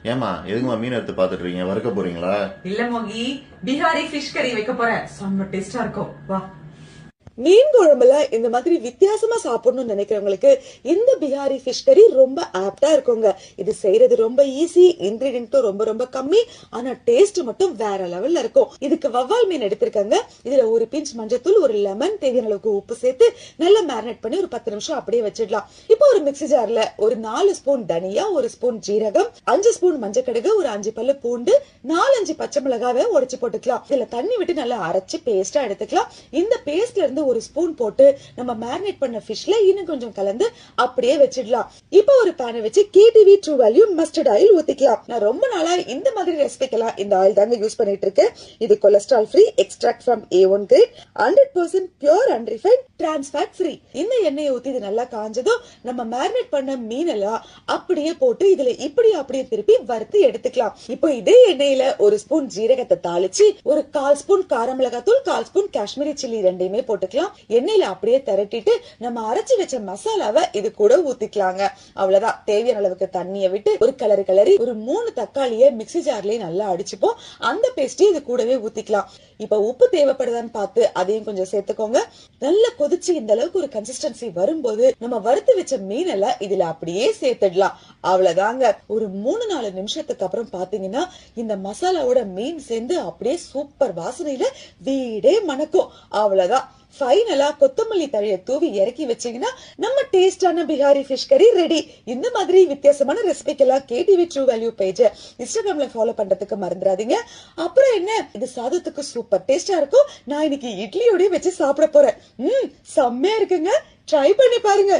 ஏமா எதுக்குமா மீன் எடுத்து பாத்துட்டு இருக்கீங்க? வறுக்க போறீங்களா? இல்ல மோகி, பிஹாரி ஃபிஷ் கறி வைக்க போறேன். செம்ம டேஸ்டா இருக்கும். வா. மீன் குழம்புல இந்த மாதிரி வித்தியாசமா சாப்பிடணும்னு நினைக்கிறவங்களுக்கு இந்த பிஹாரி ஃபிஷ் கறி ரொம்ப ஆப்டா இருக்குங்க. இது செய்யறது ரொம்ப ஈஸி, இன்கிரீடியன்ட்டும் ரொம்ப ரொம்ப கம்மி, ஆனா டேஸ்ட் மட்டும் வேற லெவல்ல இருக்கும். இதுக்கு வவ்வால் மீன் எடுத்திருக்காங்க. இதுல ஒரு பிஞ்ச் மஞ்சத்தூள், ஒரு லெமன், தேவையான அளவுக்கு உப்பு சேர்த்து நல்லா மேரினேட் பண்ணி ஒரு 10 நிமிஷம் அப்படியே வச்சிடலாம். இப்போ ஒரு மிக்ஸி ஜார்ல ஒரு 4 ஸ்பூன் தனியா, 1 ஸ்பூன் ஜீரகம், 5 ஸ்பூன் மஞ்சக்கடுகு, ஒரு 5 பல்லு பூண்டு, 4-5 பச்சை மிளகாவை உடைச்சு போட்டுக்கலாம். இதுல தண்ணி விட்டு நல்லா அரைச்சு பேஸ்டா எடுத்துக்கலாம். இந்த பேஸ்ட்ல இருந்து ஒரு ஸ்பூன் போட்டு நம்ம மேரினேட் பண்ண ஃபிஷ்ல இன்னும் கொஞ்சம் கலந்து அப்படியே வச்சிடலாம். இப்போ ஒரு பேனை வச்சு KTV true value mustard oil ஊத்திக்கலாம். நான் ரொம்ப நாளா இந்த மாதிரி ரெசிபிக்கெல்லாம் இந்த ஆயில் தாங்க யூஸ் பண்ணிட்டு இருக்கேன். இது cholesterol free, extract from A1 grade, 100% pure unrefined, trans fat free. இந்த எண்ணெயை ஊத்தி இது நல்லா காஞ்சதும் நம்ம மேரினேட் பண்ண மீன் எல்லாம் அப்படியே போட்டு இதுல இப்படி அப்படியே திருப்பி வறுத்து எடுத்துக்கலாம். இப்போ இதே எண்ணெயில ஒரு ஸ்பூன் ஜீரகத்தை தாளிச்சு ஒரு 1/4 ஸ்பூன் காரமிளகாத்தூள், 1/4 ஸ்பூன் காஷ்மீரி சில்லி ரெண்டையுமே போட்டுக்கலாம். எண்ணெயில அப்படியே திரட்டிட்டு நம்ம அரைச்சு வச்ச மசாலாவை இது கூட ஊத்திக்கலாங்க. அவ்வளவுதான். தேவையான அளவுக்கு தண்ணியை விட்டு ஒரு கிளறி ஒரு 3 தக்காளியை மிக்ஸி ஜார்லயே நல்லா அடிச்சுப்போம். அந்த பேஸ்டையும் இது கூடவே ஊத்திக்கலாம். இப்ப உப்பு தேவைப்படுதான்னு பார்த்து அதையும் கொஞ்சம் சேர்த்துக்கோங்க. நல்லா கொதிச்சு இந்த அளவுக்கு ஒரு கன்சிஸ்டன்சி வரும்போது நம்ம வறுத்து வச்ச மீன் எல்லாம் இதுல அப்படியே சேர்த்துடலாம். அவ்வளவுதாங்க. ஒரு 3-4 நிமிஷத்துக்கு அப்புறம் பாத்தீங்கன்னா இந்த மசாலாவோட மீன் சேர்ந்து அப்படியே சூப்பர் வாசனையில வீடே மணக்கும். அவ்வளவுதான். ஃபைனலா கொத்தமல்லி தழைய தூவி இறக்கி வச்சீங்கன்னா நம்ம டேஸ்டான பிஹாரி ஃபிஷ் கறி ரெடி. இந்த மாதிரி வித்தியாசமான ரெசிபிக்கெல்லாம் கேடிவி ட்ரூ வேல்யூ பேஜ் இன்ஸ்டாகிராம்ல ஃபாலோ பண்றதுக்கு மறந்துடாதீங்க. அப்புறம் என்ன, இது சாதத்துக்கு சூப்பர் டேஸ்டா இருக்கும். நான் இன்னைக்கு இட்லியோடய வச்சு சாப்பிட போறேன். செம்மையா இருக்குங்க. ட்ரை பண்ணி பாருங்க.